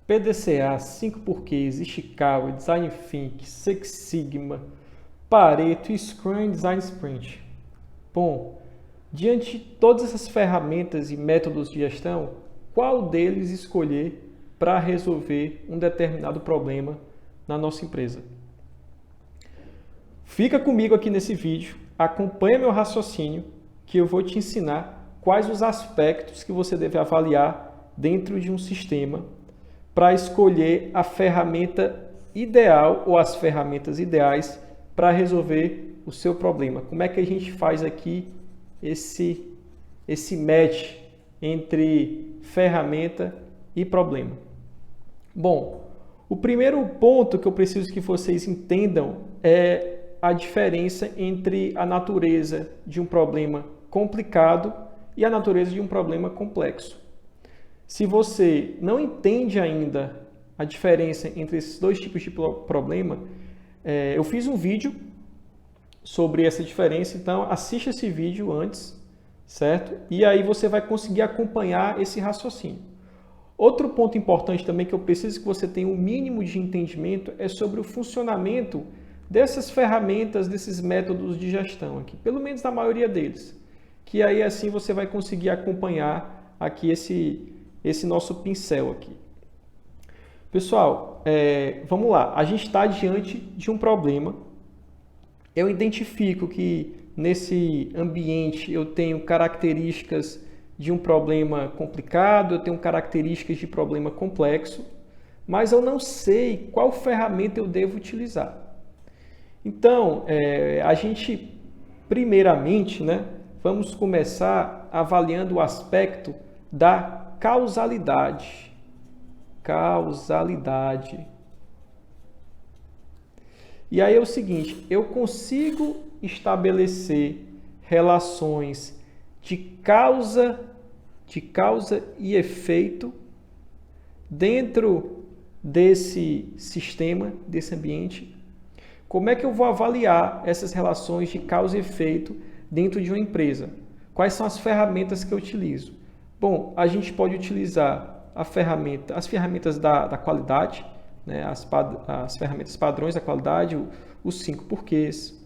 PDCA, 5 porquês, Ishikawa, Design Think, Six Sigma, Pareto, Scrum e Design Sprint. Bom, diante de todas essas ferramentas e métodos de gestão, qual deles escolher para resolver um determinado problema na nossa empresa? Fica comigo aqui nesse vídeo, acompanha meu raciocínio, que eu vou te ensinar quais os aspectos que você deve avaliar dentro de um sistema para escolher a ferramenta ideal ou as ferramentas ideais para resolver o seu problema. Como é que a gente faz aqui esse match entre ferramenta e problema? Bom, o primeiro ponto que eu preciso que vocês entendam é a diferença entre a natureza de um problema complicado e a natureza de um problema complexo. Se você não entende ainda a diferença entre esses dois tipos de problema, eu fiz um vídeo sobre essa diferença, então assista esse vídeo antes, certo? E aí você vai conseguir acompanhar esse raciocínio. Outro ponto importante também que eu preciso que você tenha um mínimo de entendimento é sobre o funcionamento dessas ferramentas, desses métodos de gestão aqui, pelo menos na maioria deles, que aí assim você vai conseguir acompanhar aqui esse nosso pincel aqui. Pessoal, vamos lá, a gente está diante de um problema. Eu identifico que nesse ambiente eu tenho características de um problema complicado, eu tenho características de problema complexo, mas eu não sei qual ferramenta eu devo utilizar. Então, a gente, primeiramente, vamos começar avaliando o aspecto da causalidade. Causalidade. E aí é o seguinte, eu consigo estabelecer relações de causa e efeito dentro desse sistema, desse ambiente. Como é que eu vou avaliar essas relações de causa e efeito dentro de uma empresa? Quais são as ferramentas que eu utilizo? Bom, a gente pode utilizar as ferramentas da qualidade, as ferramentas padrões da qualidade, os 5 porquês,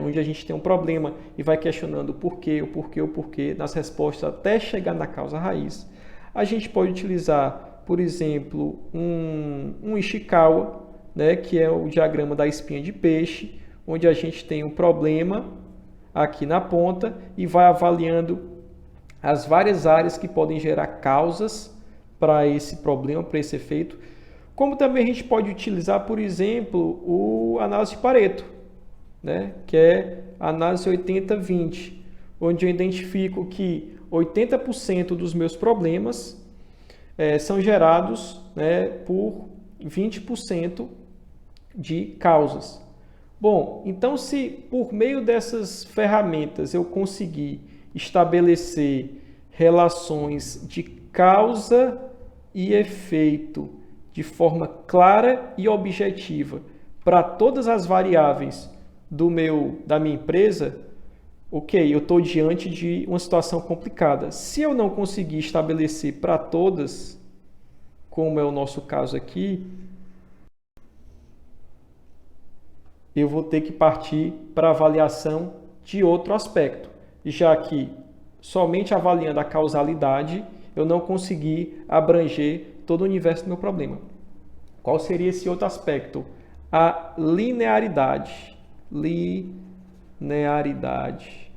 onde a gente tem um problema e vai questionando o porquê, nas respostas até chegar na causa raiz. A gente pode utilizar, por exemplo, um Ishikawa, que é o diagrama da espinha de peixe, onde a gente tem um problema aqui na ponta e vai avaliando as várias áreas que podem gerar causas para esse problema, para esse efeito. Como também a gente pode utilizar, por exemplo, a análise de Pareto, que é a análise 80-20, onde eu identifico que 80% dos meus problemas são gerados por 20% de causas. Bom, então se por meio dessas ferramentas eu conseguir estabelecer relações de causa e efeito de forma clara e objetiva para todas as variáveis da minha empresa, ok, eu estou diante de uma situação complicada. Se eu não conseguir estabelecer para todas, como é o nosso caso aqui, eu vou ter que partir para a avaliação de outro aspecto, já que somente avaliando a causalidade eu não consegui abranger todo o universo do meu problema. Qual seria esse outro aspecto? A linearidade. Linearidade.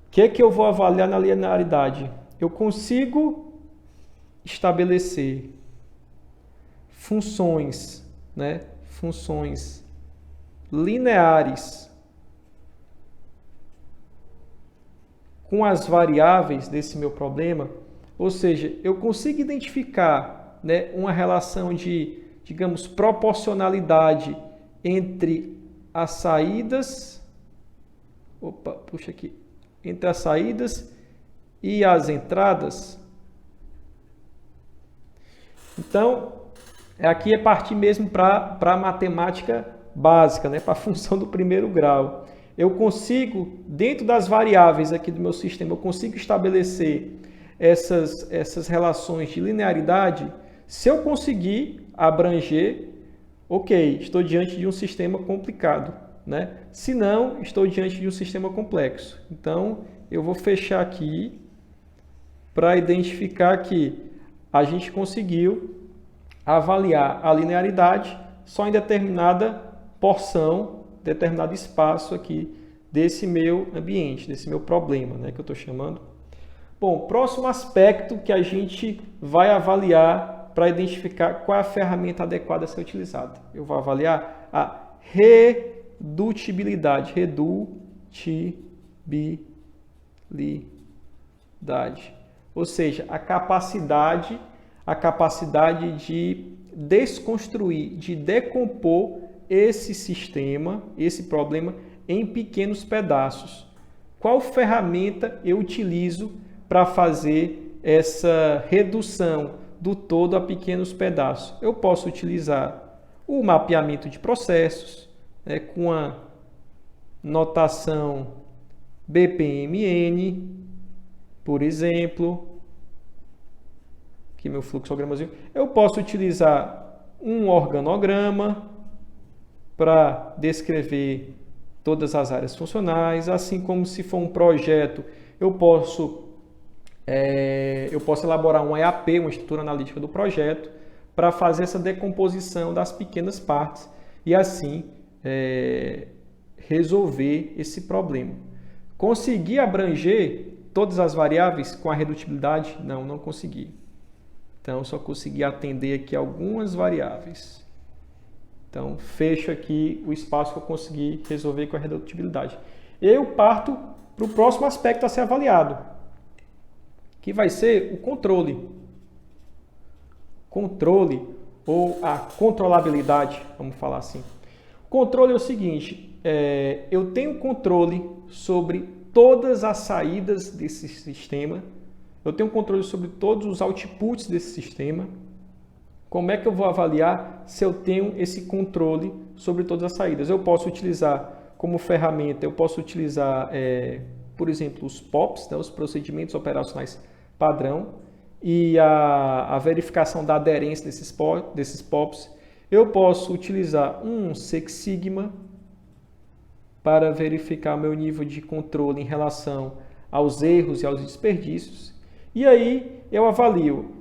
O que é que eu vou avaliar na linearidade? Eu consigo estabelecer funções lineares com as variáveis desse meu problema, ou seja, eu consigo identificar uma relação de, digamos, proporcionalidade entre as saídas, entre as saídas e as entradas. Então, aqui é partir mesmo para a matemática básica, para a função do primeiro grau. Eu consigo, dentro das variáveis aqui do meu sistema, eu consigo estabelecer essas relações de linearidade, se eu conseguir abranger, ok, estou diante de um sistema complicado, né? Se não, estou diante de um sistema complexo. Então, eu vou fechar aqui para identificar que a gente conseguiu avaliar a linearidade só em determinada porção, determinado espaço aqui desse meu ambiente, desse meu problema, né, que eu estou chamando. Bom, próximo aspecto que a gente vai avaliar para identificar qual é a ferramenta adequada a ser utilizada. Eu vou avaliar a redutibilidade. Redutibilidade. Ou seja, a capacidade de desconstruir, de decompor esse sistema, esse problema em pequenos pedaços. Qual ferramenta eu utilizo para fazer essa redução do todo a pequenos pedaços? Eu posso utilizar o mapeamento de processos, né, com a notação BPMN, por exemplo, aqui meu fluxogramazinho. Eu posso utilizar um organograma para descrever todas as áreas funcionais, assim como se for um projeto, eu posso elaborar um EAP, uma estrutura analítica do projeto, para fazer essa decomposição das pequenas partes e assim resolver esse problema. Consegui abranger todas as variáveis com a redutibilidade? Não consegui. Então, só consegui atender aqui algumas variáveis. Então, fecho aqui o espaço que eu consegui resolver com a redutibilidade. Eu parto para o próximo aspecto a ser avaliado, que vai ser o controle. Controle ou a controlabilidade, vamos falar assim. O controle é o seguinte, eu tenho controle sobre todas as saídas desse sistema, eu tenho controle sobre todos os outputs desse sistema. Como é que eu vou avaliar se eu tenho esse controle sobre todas as saídas? Eu posso utilizar como ferramenta, eu posso utilizar, por exemplo, os POPs, né, os procedimentos operacionais padrão, e a verificação da aderência desses POPs. Eu posso utilizar um Six Sigma para verificar meu nível de controle em relação aos erros e aos desperdícios. E aí eu avalio,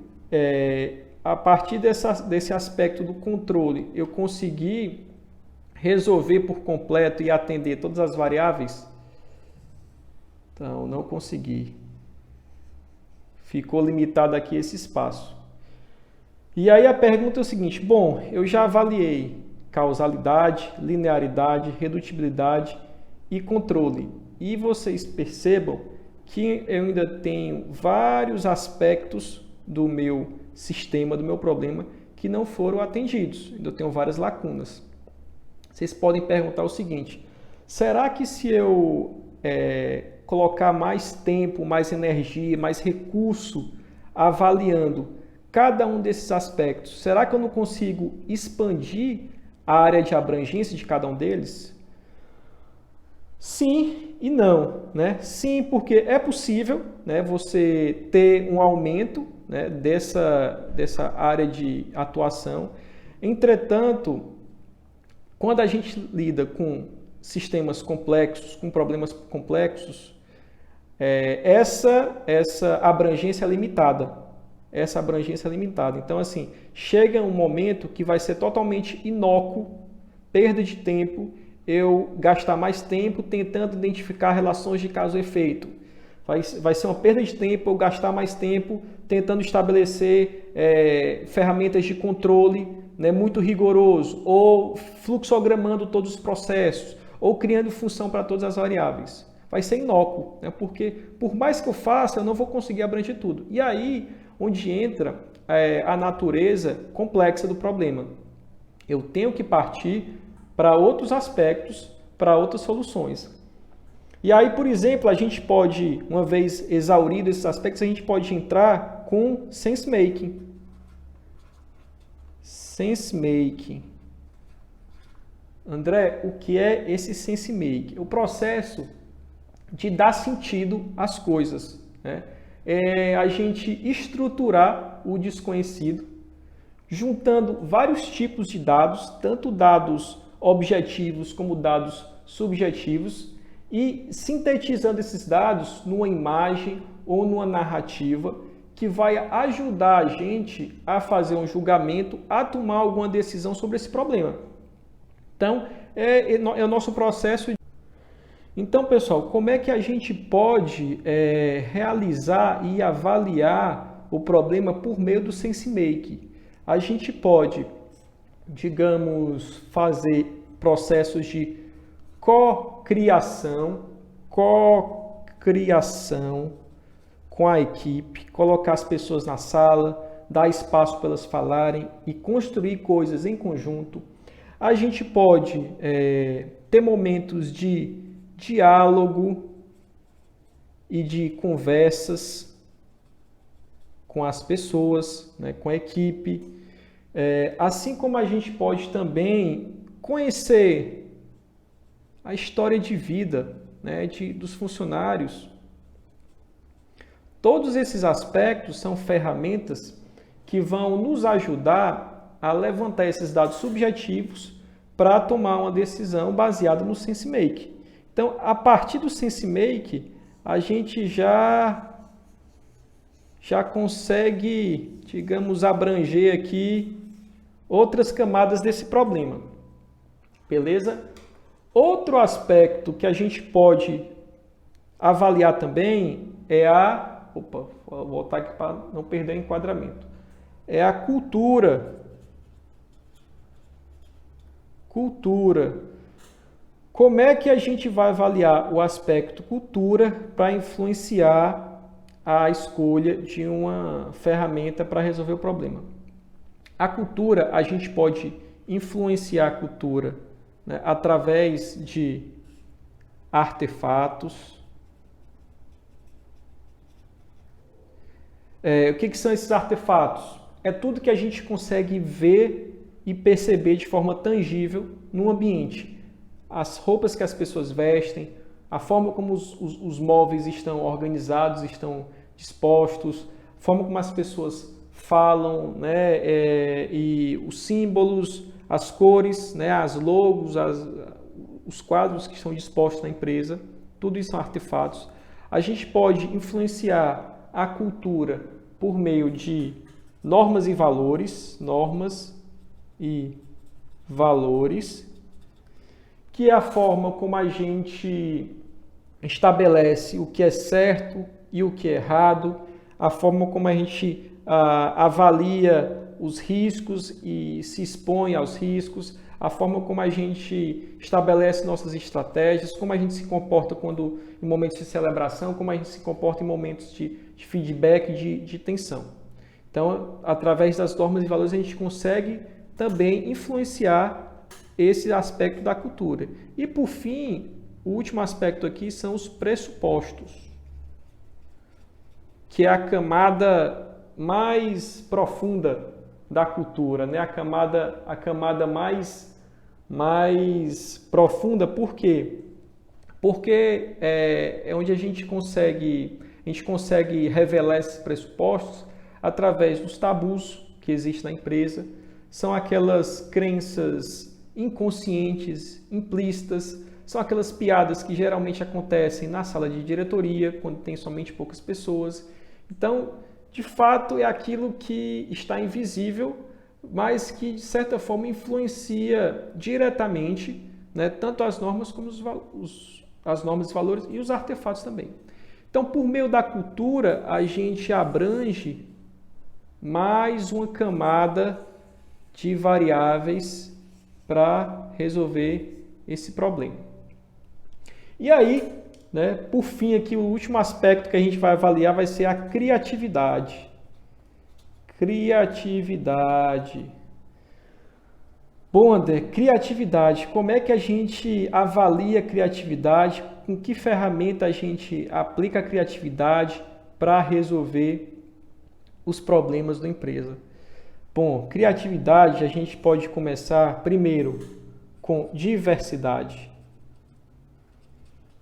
a partir desse aspecto do controle, eu consegui resolver por completo e atender todas as variáveis? Então, não consegui. Ficou limitado aqui esse espaço. E aí a pergunta é o seguinte, bom, eu já avaliei causalidade, linearidade, redutibilidade e controle. E vocês percebam que eu ainda tenho vários aspectos do meu sistema, do meu problema, que não foram atendidos. Ainda tenho várias lacunas. Vocês podem perguntar o seguinte, será que se eu colocar mais tempo, mais energia, mais recurso avaliando cada um desses aspectos, será que eu não consigo expandir a área de abrangência de cada um deles? Sim e não, né? Sim, porque é possível, né, você ter um aumento, né, dessa área de atuação. Entretanto, quando a gente lida com sistemas complexos, com problemas complexos, essa abrangência é limitada. Então, assim, chega um momento que vai ser totalmente inócuo, perda de tempo, eu gastar mais tempo tentando identificar relações de causa e efeito. Vai ser uma perda de tempo eu gastar mais tempo tentando estabelecer ferramentas de controle, né, muito rigoroso, ou fluxogramando todos os processos, ou criando função para todas as variáveis. Vai ser inócuo, né, porque por mais que eu faça, eu não vou conseguir abranger tudo. E aí, onde entra a natureza complexa do problema. Eu tenho que partir para outros aspectos, para outras soluções. E aí, por exemplo, a gente pode, uma vez exaurido esses aspectos, a gente pode entrar com sense-making. Sense-making. André, o que é esse sense-making? O processo de dar sentido às coisas, né? é a gente estruturar o desconhecido, juntando vários tipos de dados, tanto dados objetivos como dados subjetivos, e sintetizando esses dados numa imagem ou numa narrativa que vai ajudar a gente a fazer um julgamento, a tomar alguma decisão sobre esse problema. Então, é o nosso processo. Então, pessoal, como é que a gente pode realizar e avaliar o problema por meio do SenseMake? A gente pode, digamos, fazer processos de cocriação com a equipe, colocar as pessoas na sala, dar espaço para elas falarem e construir coisas em conjunto. A gente pode ter momentos de diálogo e de conversas com as pessoas, né, com a equipe. Assim como a gente pode também conhecer a história de vida, né, dos funcionários. Todos esses aspectos são ferramentas que vão nos ajudar a levantar esses dados subjetivos para tomar uma decisão baseada no SenseMake. Então, a partir do SenseMake, a gente já consegue, digamos, abranger aqui outras camadas desse problema. Beleza? Outro aspecto que a gente pode avaliar também é vou voltar aqui para não perder o enquadramento. É a cultura. Como é que a gente vai avaliar o aspecto cultura para influenciar a escolha de uma ferramenta para resolver o problema? A cultura, a gente pode influenciar a cultura, né, através de artefatos. O que são esses artefatos? É tudo que a gente consegue ver e perceber de forma tangível no ambiente. As roupas que as pessoas vestem, a forma como os móveis estão organizados, estão dispostos, a forma como as pessoas falam, né, e os símbolos, as cores, né, as logos, os quadros que estão dispostos na empresa, tudo isso são artefatos. A gente pode influenciar a cultura por meio de normas e valores, que é a forma como a gente estabelece o que é certo e o que é errado, a forma como a gente avalia os riscos e se expõe aos riscos, a forma como a gente estabelece nossas estratégias, como a gente se comporta em momentos de celebração, como a gente se comporta em momentos de feedback, de tensão. Então, através das normas e valores, a gente consegue também influenciar esse aspecto da cultura. E, por fim, o último aspecto aqui são os pressupostos, que é a camada mais profunda da cultura, né? A camada mais profunda. Por quê? Porque é onde a gente consegue revelar esses pressupostos através dos tabus que existem na empresa. São aquelas crenças inconscientes, implícitas, são aquelas piadas que geralmente acontecem na sala de diretoria, quando tem somente poucas pessoas. Então, de fato, é aquilo que está invisível, mas que, de certa forma, influencia diretamente, né, tanto as normas como as normas e valores e os artefatos também. Então, por meio da cultura, a gente abrange mais uma camada de variáveis para resolver esse problema. E aí, né, por fim, aqui o último aspecto que a gente vai avaliar vai ser a criatividade. Bom, André, criatividade. Como é que a gente avalia a criatividade? Com que ferramenta a gente aplica a criatividade para resolver os problemas da empresa? Bom, criatividade a gente pode começar primeiro com diversidade.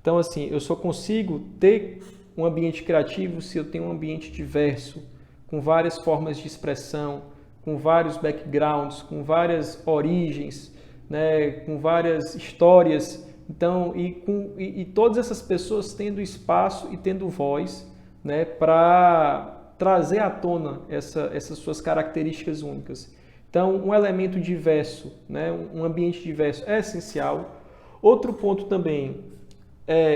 Então, assim, eu só consigo ter um ambiente criativo se eu tenho um ambiente diverso, com várias formas de expressão, com vários backgrounds, com várias origens, né, com várias histórias. Então, e todas essas pessoas tendo espaço e tendo voz, né, para trazer à tona essas suas características únicas. Então, um elemento diverso, né, um ambiente diverso é essencial. Outro ponto também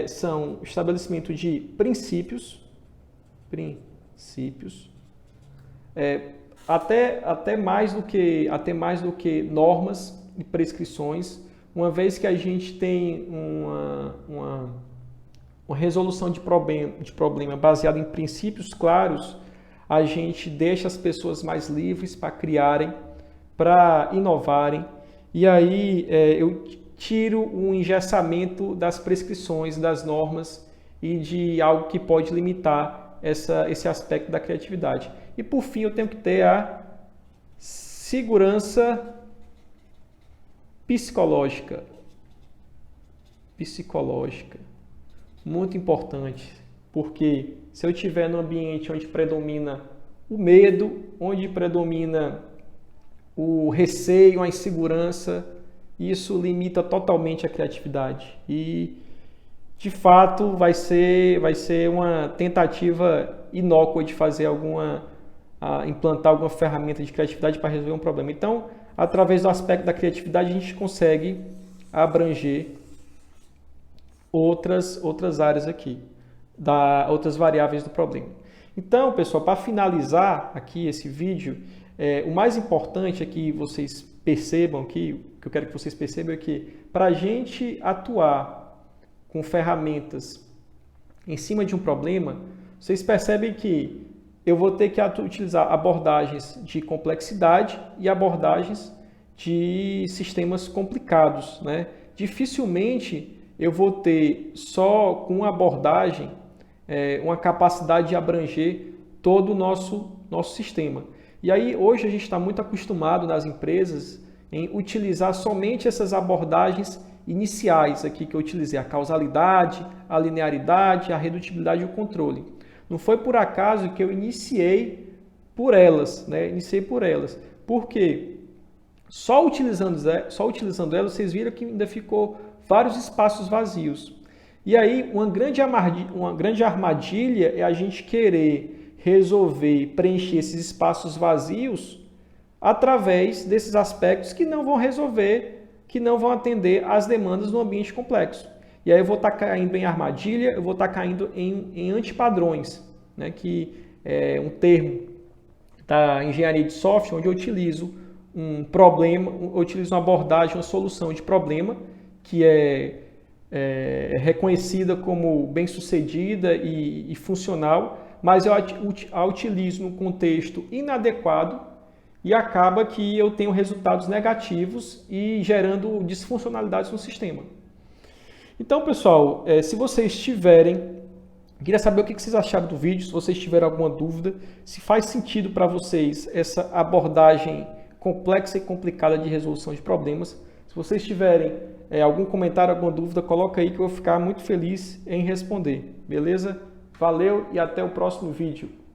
são o estabelecimento de princípios, até mais do que normas e prescrições, uma vez que a gente tem uma resolução de problema baseada em princípios claros, a gente deixa as pessoas mais livres para criarem, para inovarem, e aí eu tiro o engessamento das prescrições, das normas e de algo que pode limitar esse aspecto da criatividade. E por fim, eu tenho que ter a segurança psicológica. Muito importante, porque se eu estiver num ambiente onde predomina o medo, onde predomina o receio, a insegurança, isso limita totalmente a criatividade. E, de fato, vai ser uma tentativa inócua de fazer implantar alguma ferramenta de criatividade para resolver um problema. Então, através do aspecto da criatividade, a gente consegue abranger outras áreas aqui, outras variáveis do problema. Então, pessoal, para finalizar aqui esse vídeo, o mais importante é que vocês percebam aqui, que eu quero que vocês percebam é que para a gente atuar com ferramentas em cima de um problema, vocês percebem que eu vou ter que utilizar abordagens de complexidade e abordagens de sistemas complicados, né? Dificilmente eu vou ter só com uma abordagem uma capacidade de abranger todo o nosso sistema. E aí hoje a gente está muito acostumado nas empresas em utilizar somente essas abordagens iniciais aqui que eu utilizei, a causalidade, a linearidade, a redutibilidade e o controle. Não foi por acaso que eu iniciei por elas, né? Porque só utilizando elas, vocês viram que ainda ficou vários espaços vazios. E aí, uma grande armadilha é a gente querer resolver, preencher esses espaços vazios através desses aspectos que não vão resolver, que não vão atender às demandas no ambiente complexo. E aí eu vou estar caindo em armadilha, eu vou estar caindo em antipadrões, né, que é um termo da engenharia de software, onde eu utilizo um problema, eu utilizo uma abordagem, uma solução de problema, que é reconhecida como bem-sucedida e funcional, mas eu a utilizo num contexto inadequado e acaba que eu tenho resultados negativos e gerando disfuncionalidades no sistema. Então, pessoal, se vocês tiverem... Queria saber o que vocês acharam do vídeo, se vocês tiverem alguma dúvida, se faz sentido para vocês essa abordagem complexa e complicada de resolução de problemas. Se vocês tiverem algum comentário, alguma dúvida, coloca aí que eu vou ficar muito feliz em responder. Beleza? Valeu e até o próximo vídeo.